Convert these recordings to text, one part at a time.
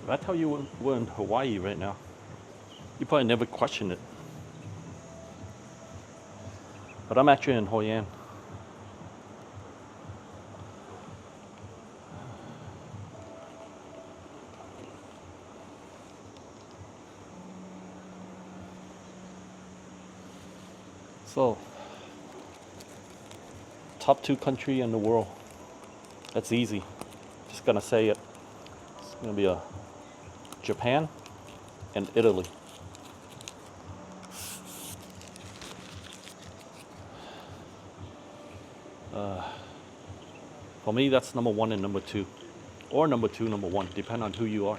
If I tell you we're in Hawaii right now, you probably never question it. But I'm actually in Hoi An. So, top 2 country in the world. That's easy. Just gonna say it. It's gonna be Japan and Italy. For me, that's number 1 and number 2, or number 2, number 1, depending on who you are.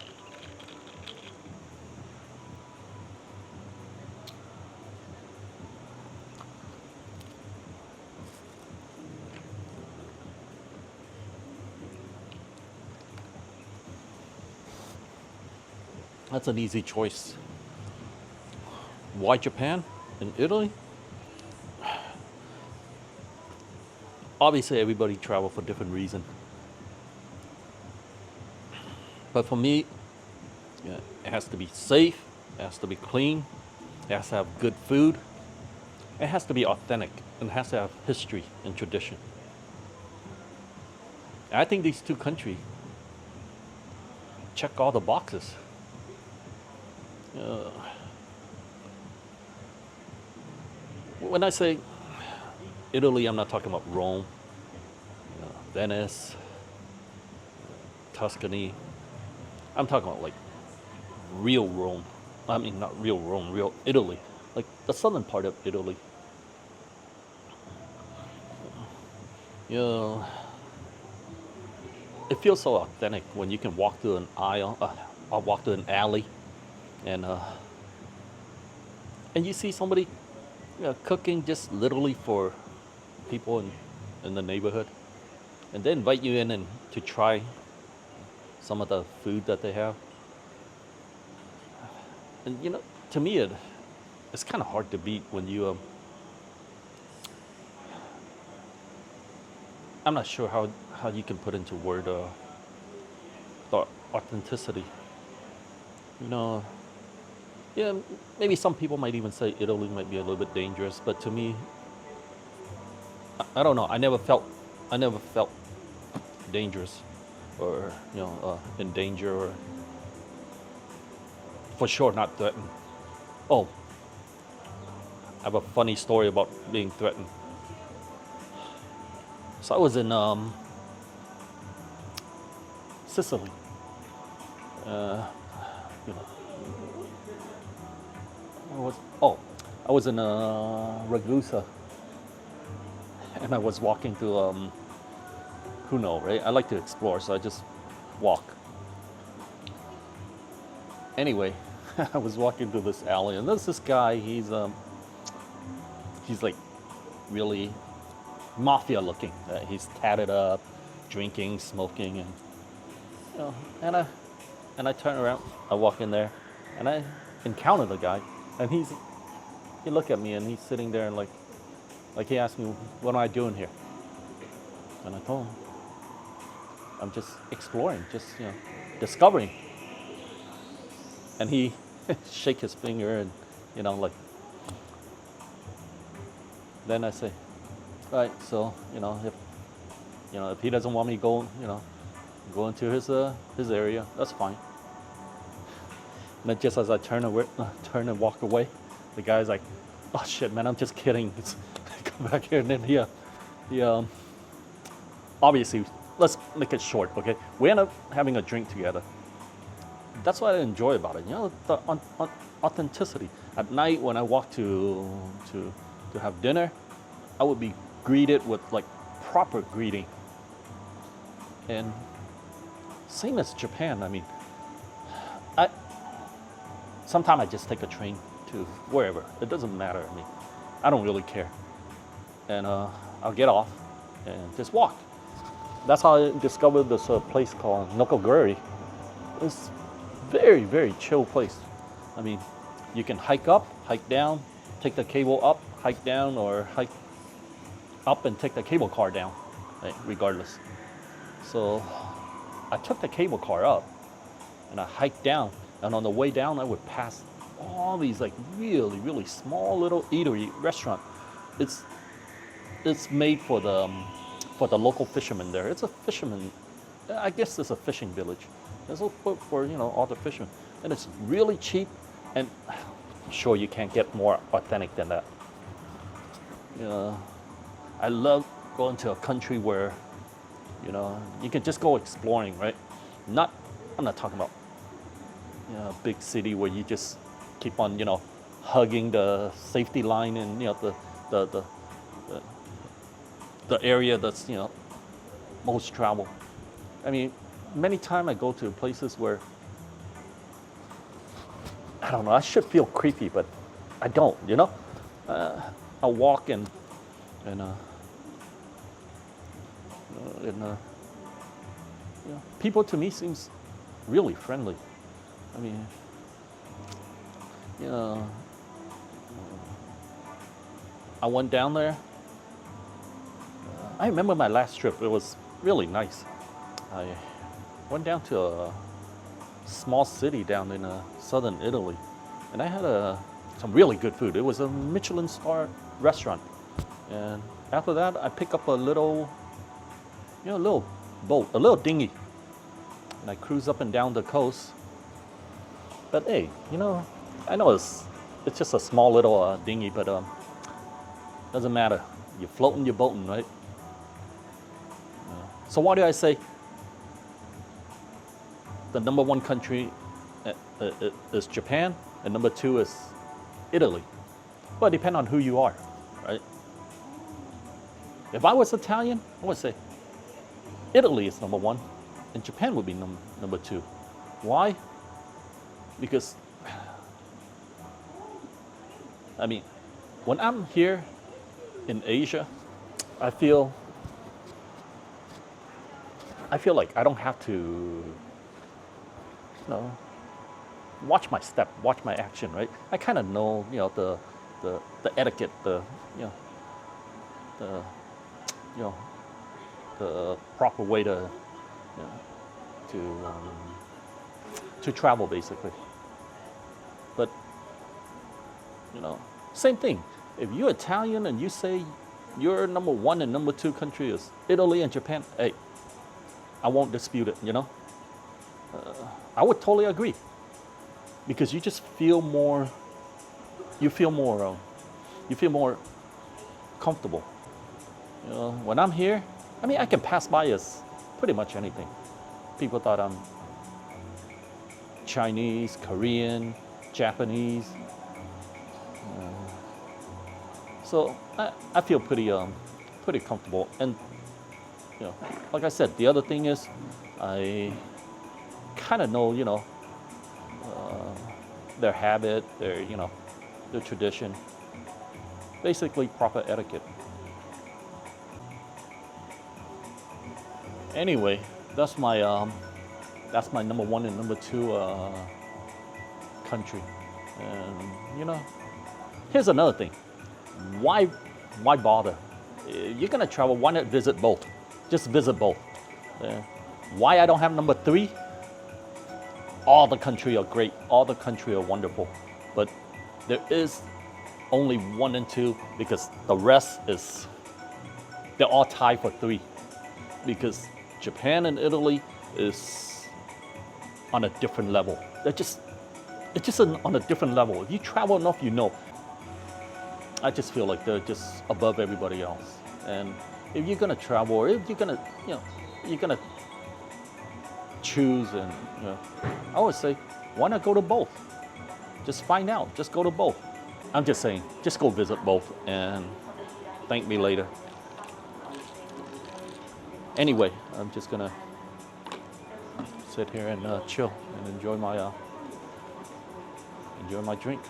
That's an easy choice. Why Japan and Italy? Obviously, everybody travel for different reasons. But for me, yeah, it has to be safe, it has to be clean, it has to have good food, it has to be authentic, and it has to have history and tradition. And I think these 2 countries check all the boxes. When I say Italy, I'm not talking about Rome, Venice, Tuscany. I'm talking about like real Rome. I mean, not real Rome, real Italy. Like the southern part of Italy. Yeah, it feels so authentic when you can walk through an aisle, or walk through an alley, and you see somebody cooking just literally for people in the neighborhood, and they invite you in and to try some of the food that they have. And to me, it's kind of hard to beat when you. I'm not sure how you can put into word the authenticity. Yeah, maybe some people might even say Italy might be a little bit dangerous, but to me, I don't know. I never felt dangerous, or in danger, or for sure not threatened. Oh, I have a funny story about being threatened. So I was in Sicily. You know, I was in Ragusa, and I was walking through Kuno, right? I like to explore, so I just walk. Anyway, I was walking through this alley, and there's this guy. He's like really mafia looking. He's tatted up, drinking, smoking, and and I turn around. I walk in there, and I encounter the guy, and he looked at me, and he's sitting there, and like he asked me, "What am I doing here?" And I told him, "I'm just exploring, just discovering." And he shake his finger, and like. Then I say, "Right, so if he doesn't want me to go into his area, that's fine." And then just as I turn and walk away, the guy's like, "Oh shit, man, I'm just kidding." Come back here, and then he obviously, let's make it short, okay? We end up having a drink together. That's what I enjoy about it, the authenticity. At night when I walk to have dinner, I would be greeted with like proper greeting. And same as Japan. I mean, sometimes I just take a train to wherever. It doesn't matter. I mean, I don't really care. And I'll get off and just walk. That's how I discovered this place called Nokoguri. It's very, very chill place. I mean, you can hike up, hike down, take the cable up, hike down, or hike up and take the cable car down, right, regardless. So I took the cable car up, and I hiked down. And on the way down, I would pass all these like really, really small little eatery restaurant. It's it's made for the local fishermen there. It's a fisherman. I guess it's a fishing village. It's for all the fishermen, and it's really cheap. And I'm sure you can't get more authentic than that. You know, I love going to a country where you can just go exploring, right? I'm not talking about a big city where you just keep on hugging the safety line and the the area that's most traveled. I mean, many times I go to places where I don't know. I should feel creepy, but I don't. I walk and people to me seems really friendly. I mean, I went down there. I remember my last trip. It was really nice. I went down to a small city down in southern Italy, and I had some really good food. It was a Michelin star restaurant, and after that, I picked up a little boat, a little dinghy, and I cruise up and down the coast. But hey, I know it's just a small little dinghy, but doesn't matter. You're floating, you're boating, right? So why do I say the number one country is Japan and number two is Italy? Well, it depends on who you are, right? If I was Italian, I would say Italy is number one and Japan would be number two. Why? Because, I mean, when I'm here in Asia, I feel like I don't have to, watch my step, watch my action, right? I kind of know, the etiquette, the proper way to travel, basically. But same thing. If you're Italian and you say your number one and number two country is Italy and Japan, hey, I won't dispute it. I would totally agree, because you just feel more. You feel more comfortable. When I'm here, I mean, I can pass by as pretty much anything. People thought I'm Chinese, Korean, Japanese. So I feel pretty comfortable. And like I said, the other thing is I kind of know their habit, their tradition, basically proper etiquette. Anyway, that's my number one and number two country. And here's another thing. Why bother? You're gonna travel, why not visit both? Just visit both. Why I don't have number three? All the country are great. All the country are wonderful. But there is only one and two, because the rest they're all tied for three. Because Japan and Italy is on a different level. It's just on a different level. If you travel enough, I just feel like they're just above everybody else. And if you're gonna travel, or if you're gonna choose, and I always say, why not go to both? Just find out. Just go to both. I'm just saying, just go visit both and thank me later. Anyway, I'm just gonna sit here and chill and enjoy my drink.